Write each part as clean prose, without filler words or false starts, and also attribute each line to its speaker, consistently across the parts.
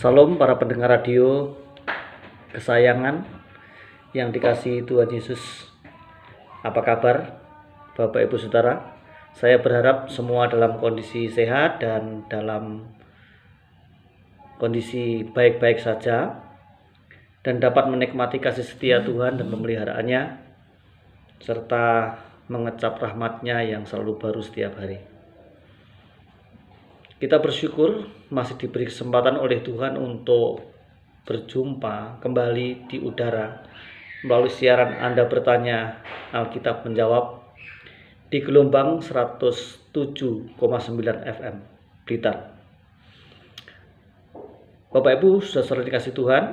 Speaker 1: Salam para pendengar radio kesayangan yang dikasihi Tuhan Yesus. Apa kabar Bapak Ibu Saudara? Saya berharap semua dalam kondisi sehat dan dalam kondisi baik-baik saja dan dapat menikmati kasih setia Tuhan dan pemeliharaannya serta mengecap rahmat-Nya yang selalu baru setiap hari. Kita bersyukur masih diberi kesempatan oleh Tuhan untuk berjumpa kembali di udara melalui siaran Anda Bertanya Alkitab Menjawab di gelombang 107,9 FM Blitar. Bapak Ibu saudara dikasih Tuhan,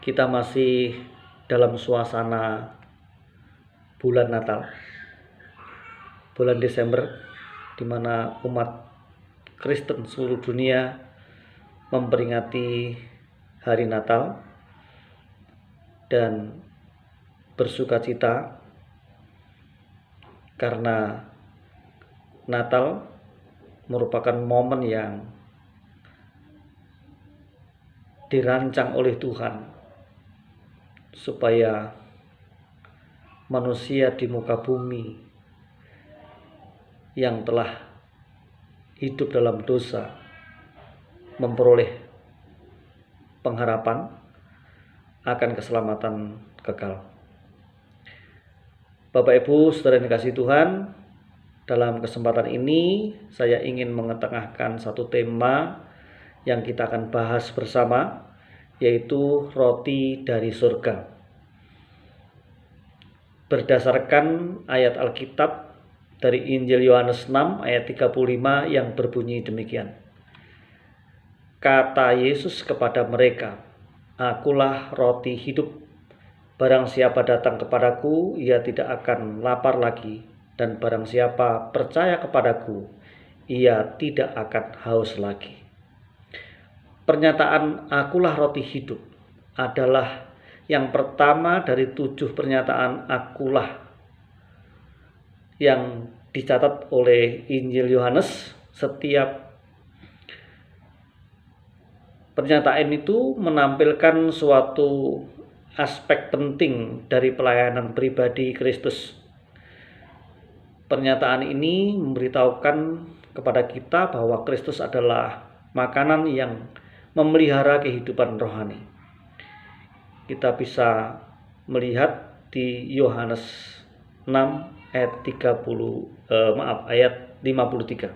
Speaker 1: kita masih dalam suasana bulan Natal, bulan Desember, di mana umat Kristen seluruh dunia memperingati hari Natal dan bersukacita karena Natal merupakan momen yang dirancang oleh Tuhan supaya manusia di muka bumi yang telah hidup dalam dosa memperoleh pengharapan akan keselamatan kekal. Bapak Ibu saudara yang dikasihi Tuhan, dalam kesempatan ini saya ingin mengetengahkan satu tema yang kita akan bahas bersama, yaitu roti dari surga. Berdasarkan ayat Alkitab dari Injil Yohanes 6 ayat 35 yang berbunyi demikian. Kata Yesus kepada mereka, "Akulah roti hidup. Barang siapa datang kepadaku, ia tidak akan lapar lagi. Dan barang siapa percaya kepadaku, ia tidak akan haus lagi." Pernyataan "akulah roti hidup" adalah yang pertama dari 7 pernyataan akulah yang dicatat oleh Injil Yohanes. Setiap pernyataan itu menampilkan suatu aspek penting dari pelayanan pribadi Kristus. Pernyataan ini memberitahukan kepada kita bahwa Kristus adalah makanan yang memelihara kehidupan rohani. Kita bisa melihat di Yohanes 6 ayat 53.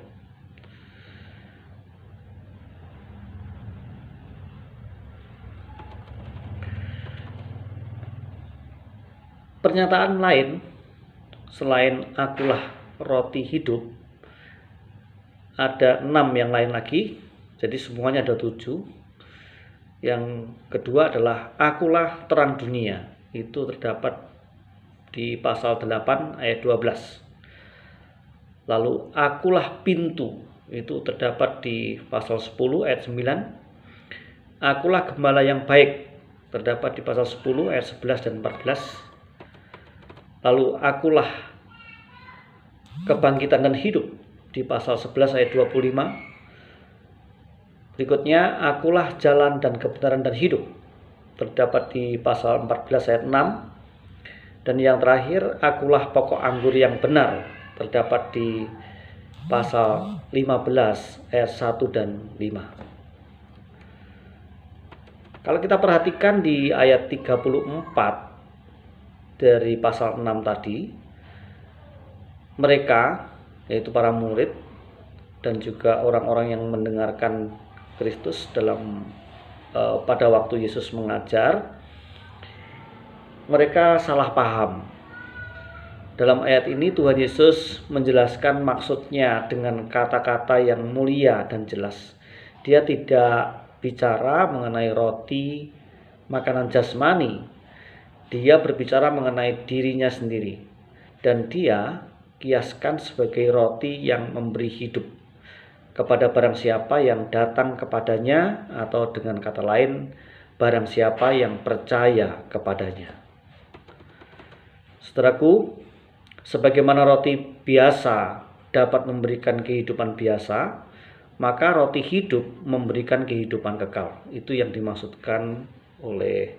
Speaker 1: Pernyataan lain selain akulah roti hidup, ada 6 yang lain lagi, jadi semuanya ada 7. Yang kedua adalah akulah terang dunia, itu terdapat di pasal 8 ayat 12. Lalu akulah pintu, itu terdapat di pasal 10 ayat 9. Akulah gembala yang baik, terdapat di pasal 10 ayat 11 dan 14. Lalu akulah kebangkitan dan hidup di pasal 11 ayat 25. Berikutnya akulah jalan dan kebenaran dan hidup, terdapat di pasal 14 ayat 6. Dan yang terakhir, akulah pokok anggur yang benar, terdapat di pasal 15 ayat 1 dan 5. Kalau kita perhatikan di ayat 34 dari pasal 6 tadi, mereka, yaitu para murid dan juga orang-orang yang mendengarkan Kristus pada waktu Yesus mengajar, mereka salah paham. Dalam ayat ini Tuhan Yesus menjelaskan maksudnya dengan kata-kata yang mulia dan jelas. Dia tidak bicara mengenai roti, makanan jasmani. Dia berbicara mengenai dirinya sendiri. Dan dia kiaskan sebagai roti yang memberi hidup kepada barang siapa yang datang kepadanya, atau dengan kata lain, barang siapa yang percaya kepadanya. Saudaraku, sebagaimana roti biasa dapat memberikan kehidupan biasa, maka roti hidup memberikan kehidupan kekal. Itu yang dimaksudkan oleh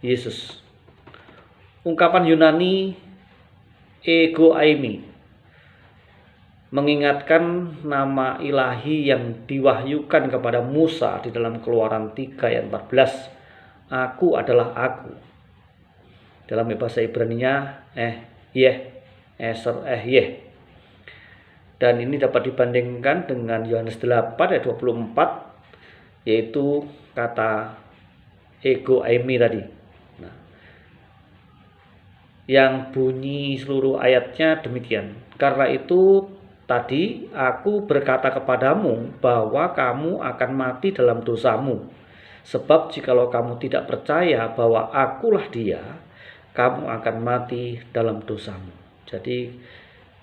Speaker 1: Yesus. Ungkapan Yunani ego eimi mengingatkan nama ilahi yang diwahyukan kepada Musa di dalam Keluaran 3 ayat 14. Aku adalah aku. Dalam bahasa Ibrani-nya eser yeh. Dan ini dapat dibandingkan dengan Yohanes 8 ayat 24, yaitu kata ego eimi tadi. Nah, yang bunyi seluruh ayatnya demikian. Karena itu tadi aku berkata kepadamu bahwa kamu akan mati dalam dosamu. Sebab jikalau kamu tidak percaya bahwa akulah dia, kamu akan mati dalam dosamu. Jadi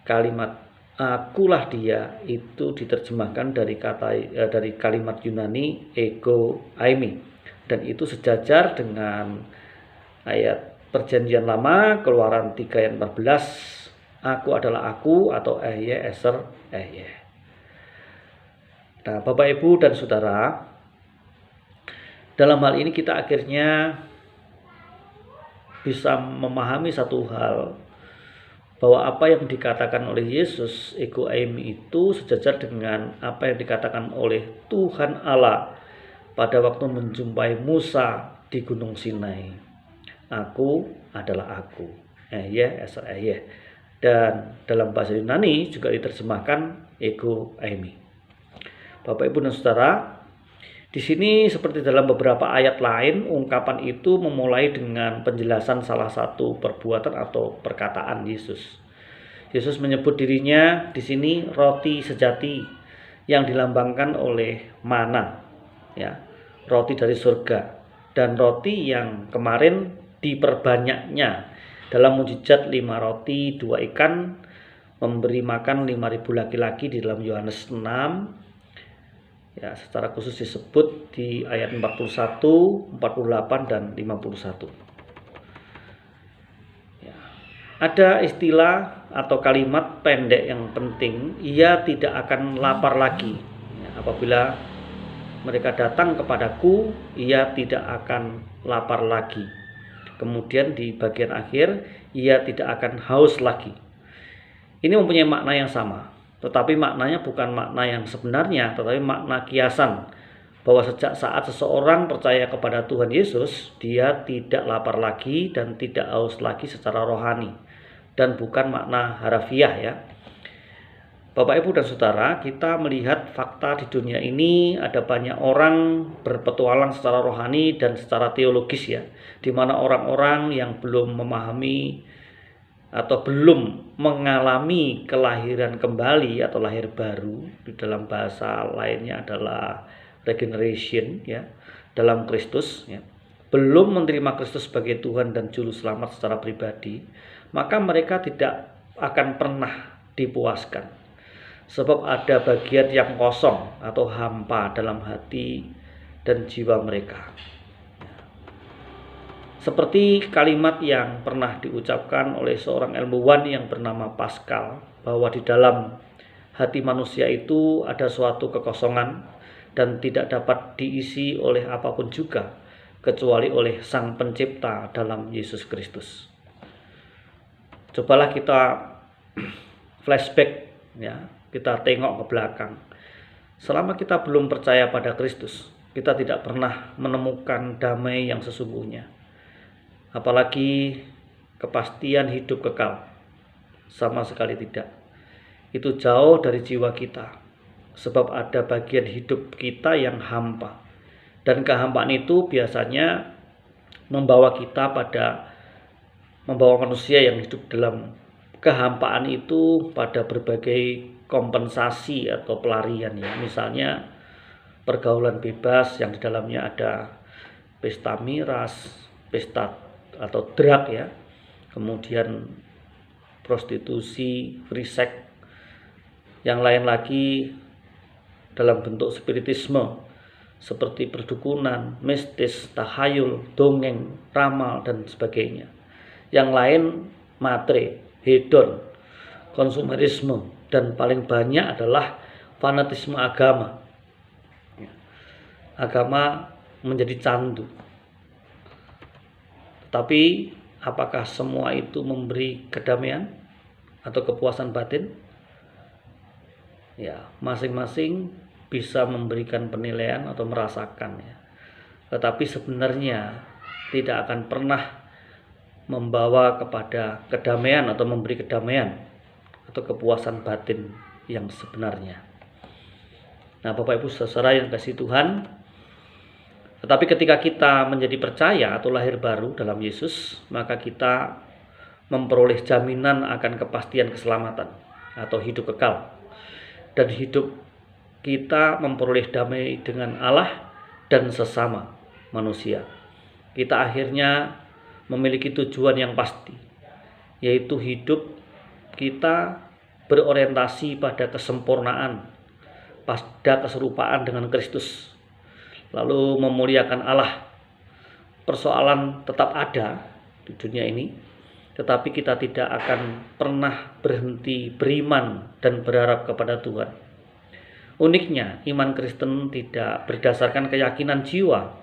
Speaker 1: kalimat akulah dia itu diterjemahkan dari kalimat Yunani ego eimi. Dan itu sejajar dengan ayat Perjanjian Lama Keluaran 3 ayat 14. Aku adalah aku atau eser. Nah, Bapak Ibu dan Saudara, dalam hal ini kita akhirnya bisa memahami satu hal, bahwa apa yang dikatakan oleh Yesus ego eimi itu sejajar dengan apa yang dikatakan oleh Tuhan Allah pada waktu menjumpai Musa di Gunung Sinai. Aku adalah aku, eser. Dan dalam bahasa Yunani juga diterjemahkan ego eimi. Bapak Ibu dan Saudara, di sini seperti dalam beberapa ayat lain, ungkapan itu memulai dengan penjelasan salah satu perbuatan atau perkataan Yesus. Yesus menyebut dirinya di sini roti sejati yang dilambangkan oleh mana, ya, roti dari surga, dan roti yang kemarin diperbanyaknya dalam mujizat 5 roti 2 ikan memberi makan 5.000 laki-laki di dalam Yohanes 6. Ya, secara khusus disebut di ayat 41, 48 dan 51. Ya. Ada istilah atau kalimat pendek yang penting, ia tidak akan lapar lagi. Ya, apabila mereka datang kepadaku, ia tidak akan lapar lagi. Kemudian di bagian akhir, ia tidak akan haus lagi. Ini mempunyai makna yang sama, tetapi maknanya bukan makna yang sebenarnya, tetapi makna kiasan, bahwa sejak saat seseorang percaya kepada Tuhan Yesus, dia tidak lapar lagi dan tidak haus lagi secara rohani, dan bukan makna harafiah, ya. Bapak Ibu dan Saudara, kita melihat fakta di dunia ini ada banyak orang berpetualang secara rohani dan secara teologis, ya, di mana orang-orang yang belum memahami atau belum mengalami kelahiran kembali atau lahir baru, di dalam bahasa lainnya adalah regeneration, ya, dalam Kristus, ya, belum menerima Kristus sebagai Tuhan dan Juru Selamat secara pribadi, maka mereka tidak akan pernah dipuaskan. Sebab ada bagian yang kosong atau hampa dalam hati dan jiwa mereka. Seperti kalimat yang pernah diucapkan oleh seorang ilmuwan yang bernama Pascal, bahwa di dalam hati manusia itu ada suatu kekosongan dan tidak dapat diisi oleh apapun juga kecuali oleh Sang Pencipta dalam Yesus Kristus. Cobalah kita flashback, ya, kita tengok ke belakang. Selama kita belum percaya pada Kristus, kita tidak pernah menemukan damai yang sesungguhnya, apalagi kepastian hidup kekal. Sama sekali tidak. Itu jauh dari jiwa kita, sebab ada bagian hidup kita yang hampa, dan kehampaan itu biasanya membawa manusia yang hidup dalam kehampaan itu pada berbagai kompensasi atau pelarian, ya. Misalnya pergaulan bebas yang di dalamnya ada pesta miras, pesta atau drug, ya. Kemudian prostitusi, free sex. Yang lain lagi dalam bentuk spiritisme seperti perdukunan, mistis, tahayul, dongeng, ramal dan sebagainya. Yang lain matre, hedon, konsumerisme, dan paling banyak adalah fanatisme agama. Agama menjadi candu. Tapi apakah semua itu memberi kedamaian atau kepuasan batin? Ya, masing-masing bisa memberikan penilaian atau merasakan ya. Tetapi sebenarnya tidak akan pernah membawa kepada kedamaian atau memberi kedamaian atau kepuasan batin yang sebenarnya. Nah, Bapak Ibu saudara yang kasih Tuhan, tetapi ketika kita menjadi percaya atau lahir baru dalam Yesus, maka kita memperoleh jaminan akan kepastian keselamatan atau hidup kekal. Dan hidup kita memperoleh damai dengan Allah dan sesama manusia. Kita akhirnya memiliki tujuan yang pasti, yaitu hidup kita berorientasi pada kesempurnaan, pada keserupaan dengan Kristus, lalu memuliakan Allah. Persoalan tetap ada di dunia ini, tetapi kita tidak akan pernah berhenti beriman dan berharap kepada Tuhan. Uniknya, iman Kristen tidak berdasarkan keyakinan jiwa,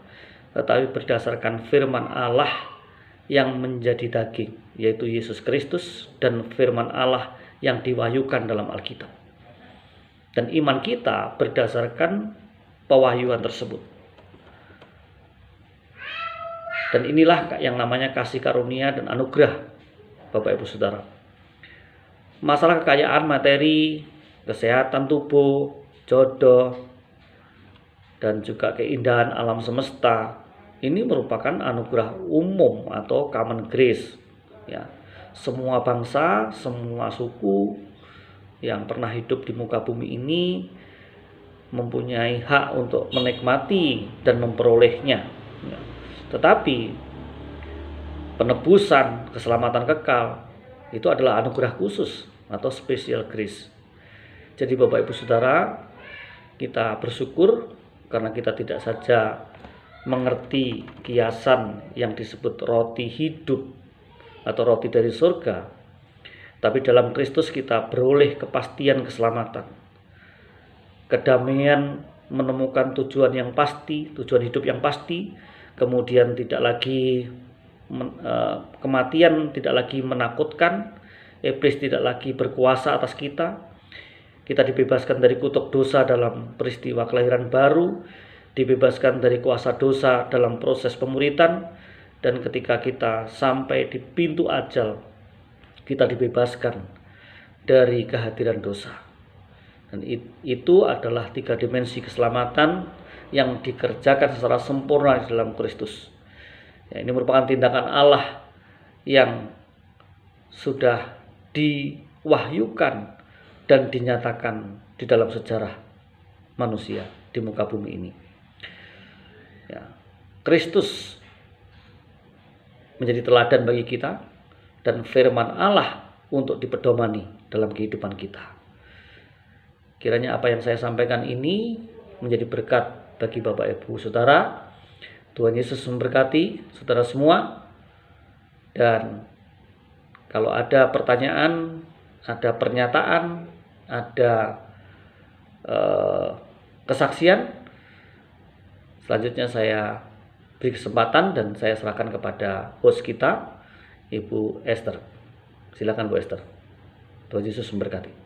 Speaker 1: tetapi berdasarkan firman Allah yang menjadi daging, yaitu Yesus Kristus, dan firman Allah yang diwahyukan dalam Alkitab. Dan iman kita berdasarkan pewahyuan tersebut. Dan inilah yang namanya kasih karunia dan anugerah, Bapak Ibu Saudara. Masalah kekayaan materi, kesehatan tubuh, jodoh, dan juga keindahan alam semesta, ini merupakan anugerah umum atau common grace. Ya, semua bangsa, semua suku yang pernah hidup di muka bumi ini mempunyai hak untuk menikmati dan memperolehnya. Ya. Tetapi penebusan, keselamatan kekal itu adalah anugerah khusus atau special grace. Jadi Bapak Ibu Saudara, kita bersyukur karena kita tidak saja mengerti kiasan yang disebut roti hidup atau roti dari surga, tapi dalam Kristus kita beroleh kepastian keselamatan, kedamaian, menemukan tujuan yang pasti, tujuan hidup yang pasti, kemudian tidak lagi kematian tidak lagi menakutkan, iblis tidak lagi berkuasa atas kita. Kita dibebaskan dari kutuk dosa dalam peristiwa kelahiran baru, dibebaskan dari kuasa dosa dalam proses pemuritan, dan ketika kita sampai di pintu ajal, kita dibebaskan dari kehadiran dosa. Dan itu adalah 3 dimensi keselamatan yang dikerjakan secara sempurna di dalam Kristus. Ya, ini merupakan tindakan Allah yang sudah diwahyukan dan dinyatakan di dalam sejarah manusia di muka bumi ini. Ya, Kristus menjadi teladan bagi kita dan firman Allah untuk dipedomani dalam kehidupan kita. Kiranya apa yang saya sampaikan ini menjadi berkat bagi Bapak Ibu Saudara. Tuhan Yesus memberkati saudara semua. Dan kalau ada pertanyaan, ada pernyataan, ada kesaksian, selanjutnya saya beri kesempatan dan saya serahkan kepada host kita, Ibu Esther. Silakan Bu Esther. Tuhan Yesus memberkati.